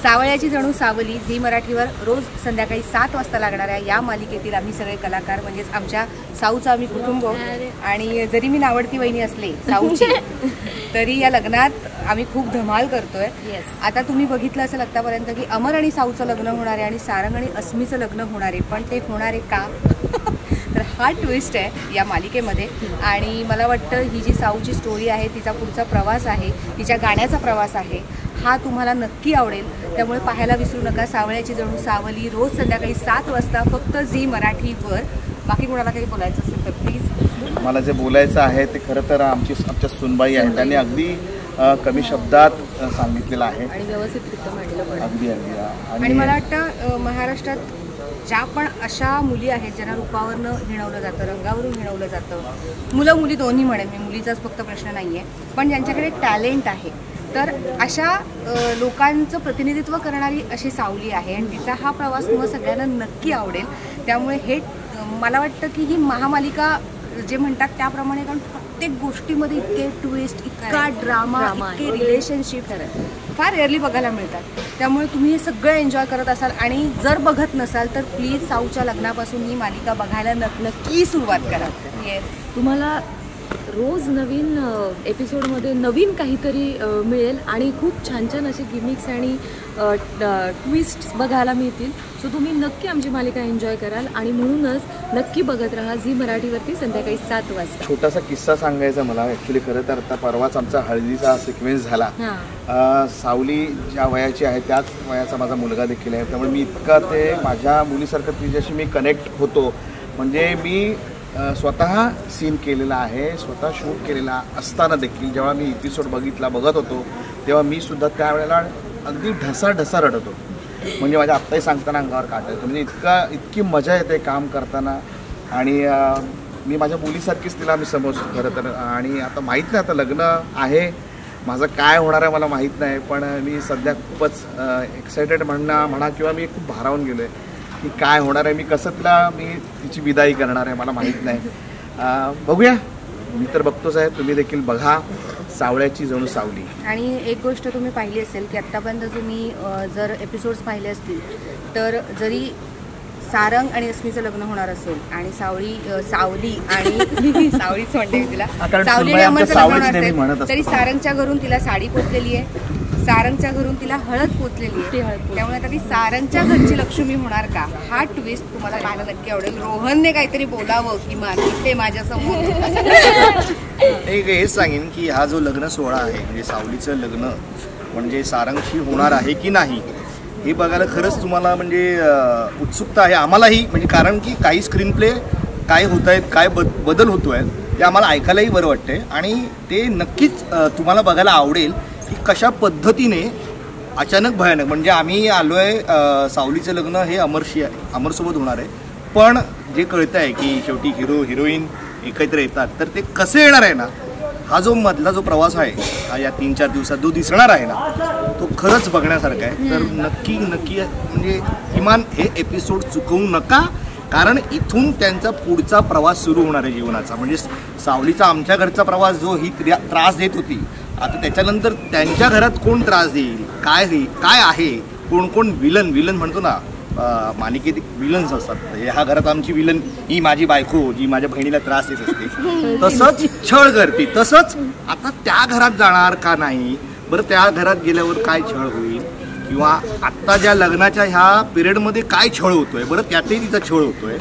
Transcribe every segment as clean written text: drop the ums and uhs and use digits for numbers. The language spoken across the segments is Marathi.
सावळ्याची जणू सावली झी मराठीवर रोज संध्याकाळी 7 वाजता लागणाऱ्या या मालिकेतील आम्ही सगळे कलाकार म्हणजेच आमच्या साऊचं आम्ही कुटुंब. आणि जरी मी नावडती वहिनी असले साऊची तरी या लग्नात आम्ही खूप धमाल करतोय. आता तुम्ही बघितलं असेल आतापर्यंत की अमर आणि साऊचं लग्न होणार आहे आणि सारंग आणि अस्मीचं लग्न होणार आहे, पण ते होणार आहे का? तर हा ट्विस्ट आहे या मालिकेमध्ये. आणि मला वाटतं ही जी साऊची स्टोरी आहे, तिचा पुढचा प्रवास आहे, तिच्या गाण्याचा प्रवास आहे, हा तुम्हाला नक्की आवडेल. त्यामुळे पाहायला विसरू नका सावळ्याची जणू सावली रोज संध्याकाळी 7 वाजता फक्त झी मराठीवर. बाकी कोणाला काही बोलायचं असेल तर प्लीज. मला जे बोलायचं आहे ते खरं तर आमच्या सुनबाई आहेत, त्यांनी अगदी कमी शब्दात सांगितलेलं आहे आणि व्यवस्थितरित्या मांडलं. अगदी आणि मला वाटतं महाराष्ट्रात ज्या पण अशा मुली आहेत ज्यांना रूपावरनं हिणवलं जातं, रंगावरून हिणवलं जातं, मुलं मुली दोन्ही म्हणेन मी, मुलीचाच फक्त प्रश्न नाही आहे, पण ज्यांच्याकडे टॅलेंट आहे, तर अशा लोकांचं प्रतिनिधित्व करणारी अशी सावली आहे आणि तिचा हा प्रवास तुम्हाला सगळ्यांना नक्की आवडेल. त्यामुळे हे मला वाटतं की ही महामालिका जे म्हणतात त्याप्रमाणे, कारण प्रत्येक गोष्टीमध्ये इतके ट्विस्ट, इतका ड्रामा, इतके रिलेशनशिप फार रेअरली बघायला मिळतात. त्यामुळे तुम्ही हे सगळं एन्जॉय करत असाल आणि जर बघत नसाल तर प्लीज साऊच्या लग्नापासून ही मालिका बघायला नक्की सुरुवात करा. तुम्हाला रोज नवीन एपिसोडमध्ये नवीन काहीतरी मिळेल आणि खूप छान छान असे गिमिक्स आणि ट्विस्ट बघायला मिळतील. सो तुम्ही नक्की आमची मालिका एन्जॉय कराल आणि म्हणूनच नक्की बघत राहा झी मराठीवरती संध्याकाळी 7 वाजता. छोटासा किस्सा सांगायचा मला ॲक्च्युली. खरं तर आता परवाच आमचा हळदीचा सिक्वेन्स झाला. सावली ज्या वयाची आहे त्याच वयाचा माझा मुलगा देखील आहे, त्यामुळे मी इतका ते माझ्या मुलीसारखं तिच्याशी मी कनेक्ट होतो. म्हणजे मी स्वतः सीन केलेला आहे, स्वतः शूट केलेला असताना देखील जेव्हा मी एपिसोड बघत होतो तेव्हा मी सुद्धा त्यावेळेला अगदी ढसा रडत होतो. म्हणजे माझ्या आत्ताही सांगताना अंगावर काटा येतो. म्हणजे इतकी मजा येते काम करताना. आणि मी माझ्या मुलीसारखीच तिला मी समजतो खरं तर. आणि आता माहीत नाही, आता लग्न आहे, माझं काय होणार आहे मला माहीत नाही, पण मी सध्या खूपच एक्सायटेड म्हणा किंवा मी खूप भारावून गेलो आहे की काय होणार आहे, मी कसं तिची विदाई करणार आहे मला माहीत नाही. बघूया, मी तर बघतोच आहे, तुम्ही देखील बघा सावळ्याची जणू सावली. आणि एक गोष्ट तुम्ही पाहिली असेल की आत्तापर्यंत तुम्ही जर एपिसोड्स पाहिले असतील तर जरी सारंग आणि अस्मीचं लग्न होणार असेल आणि सावली आणि सावळीच म्हणते तिला, सावली आणि अमरचं लग्न होणार असेल तरी सारंगच्या घरून तिला साडी पोचलेली आहे, सारंगच्या घरून तिला हळद पोचलेली आहे. त्यामुळे आता ती सारंगच्या घरची लक्ष्मी होणार का, हा ट्विस्ट तुम्हाला पाहायला नक्की आवडेल. रोहनने काहीतरी बोलावं किमान ते माझ्यासमोर. एक हेच सांगेन की हा जो लग्न सोहळा आहे म्हणजे सावलीचं लग्न म्हणजे सारंगशी होणार आहे की नाही हे बघायला खरंच तुम्हाला म्हणजे उत्सुकता आहे आम्हालाही. म्हणजे कारण की काही स्क्रीन प्ले काय होत आहेत, काय बदल होतो आहे ते आम्हाला ऐकायलाही बरं वाटतंय आणि ते नक्कीच तुम्हाला बघायला आवडेल की कशा पद्धतीने अचानक भयानक. म्हणजे आम्ही आलो आहे सावलीचं लग्न हे अमरसोबत होणार आहे, पण जे कळतं आहे की शेवटी हिरोईन एकत्र येतात, तर ते कसे येणार आहे ना, हा जो मधला जो प्रवास आहे हा या 3-4 दिवसात जो दिसणार आहे ना तो खरंच बघण्यासारखा आहे. तर नक्की म्हणजे किमान हे एपिसोड चुकवू नका, कारण इथून त्यांचा पुढचा प्रवास सुरू होणार आहे जीवनाचा. म्हणजे सावलीचा आमच्या घरचा प्रवास जो ही त्रास देत होती, आता त्याच्यानंतर त्यांच्या घरात कोण त्रास देईल, काय आहे, कोण विलन म्हणतो ना मालिकेत विलन्स असतात. ह्या घरात आमची विलन ही माझी बायको जी माझ्या बहिणीला त्रास देत असते, तसंच छळ करते, तसंच आता त्या घरात जाणार का नाही बरं, त्या घरात गेल्यावर काय छळ होईल किंवा आत्ता ज्या लग्नाच्या ह्या पिरियडमध्ये काय छळ होतोय बरं, त्यातही तिचा छळ होतोय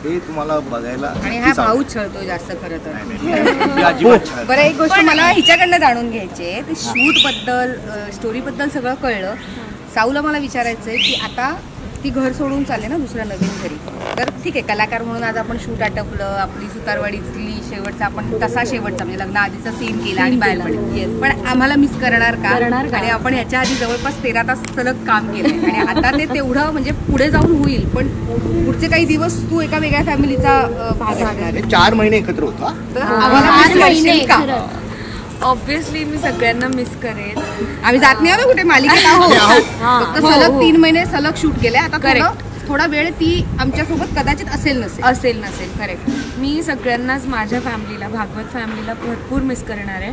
हे तुम्हाला बघायला. आणि हा भाऊच छळतोय जास्त खरं तर. बरं, एक गोष्ट मला हिच्याकडनं जाणून घ्यायची आहे, ती शूट बद्दल स्टोरी बद्दल सगळं कळलं. साऊला मला विचारायचं आहे की आता ती घर सोडून चालले ना दुसऱ्या नवीन घरी, तर ठीक आहे कलाकार म्हणून आज आपण शूट आटपलं, आपली सुतारवाडीतली शेवटचा आपण तसा शेवटचा म्हणजे लग्न आधीचा सीन केला आणि बाहेर पडले, पण आम्हाला मिस करणार का? आणि आपण ह्याच्या आधी जवळपास 13 तास सलग काम केलं आणि आता ते तेवढं म्हणजे पुढे जाऊन होईल, पण पुढचे काही दिवस तू एका वेगळ्या फॅमिलीचा भाग राहणार. 4 महिने एकत्र होता, तर आम्हाला मिस करशील का? ऑब्व्हियसली मी सगळ्यांना मिस करेन. आम्ही जात नाही आहोत कुठे, मालिकेत आहोत फक्त सलग 3 महिने सलग शूट केले. आता थोडा वेळ ती आमच्यासोबत कदाचित असेल नसेल. करेक्ट. मी सगळ्यांनाच माझ्या फॅमिलीला, भागवत फॅमिलीला भरपूर मिस करणार आहे.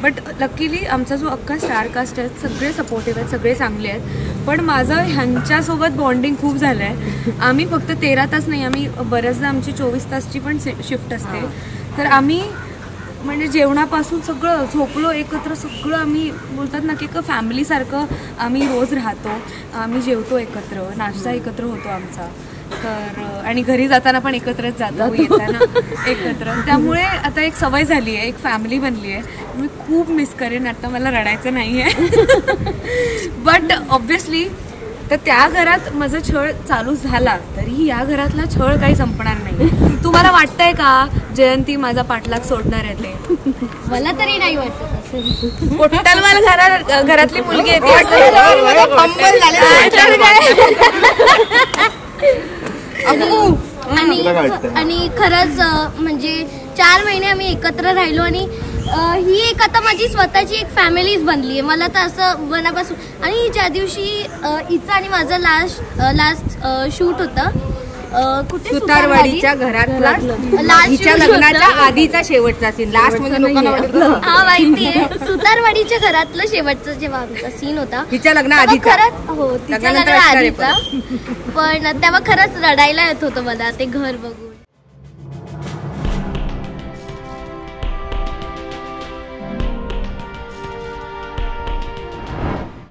बट लकीली आमचा जो अख्खा स्टार कास्ट आहे सगळे सपोर्टिव्ह आहेत, सगळे चांगले आहेत. पण माझं ह्यांच्यासोबत बॉन्डिंग खूप झालं आहे. आम्ही फक्त 13 तास नाही, आम्ही बऱ्याचदा आमची 24 तासची पण शिफ्ट असते. तर आम्ही म्हणजे जेवणापासून सगळं झोपलो एकत्र, सगळं आम्ही बोलतात ना की फॅमिलीसारखं आम्ही रोज राहतो. आम्ही जेवतो एकत्र, नाश्ता एकत्र होतो आमचा. तर आणि घरी जाताना पण एकत्रच जातो, येताना एकत्र. त्यामुळे आता एक सवय झाली आहे, एक फॅमिली बनली आहे. मी खूप मिस करेन. आता मला रडायचं नाही आहे बट ऑब्व्हियसली तर त्या घरात माझा छळ चालू झाला तरी या घरातला छळ काही संपणार नाही. तुम्हाला वाटतंय का जयंती माझा पाठलाग सोडणार आहे ते? मला तरी नाही वाटत असेल. पोट्टलवाल घरातली मुलगी आहे आणि खरंच म्हणजे 4 महिने आम्ही एकत्र राहिलो आणि ही एक आता माझी स्वतःची एक फॅमिलीच बनली आहे. मला तर असं मनापासून. आणि ज्या दिवशी हिचं आणि माझं लास्ट शूट होतं कुठे सुतारवाडीच्या घरातला हिच्या लग्नाच्या आधीचा शेवटचा सीन, लास्ट म्हणजे लोकांना हा माहिती आहे. सुतारवाडीच्या घरातलं शेवटचा जेव्हा आमचा सीन होता हिच्या लग्नाआधीचा. खरंच हो, तिच्या लग्नाआधीचा. पण तेव्हा खरंच रडायला येत होतं मला ते घर बघून.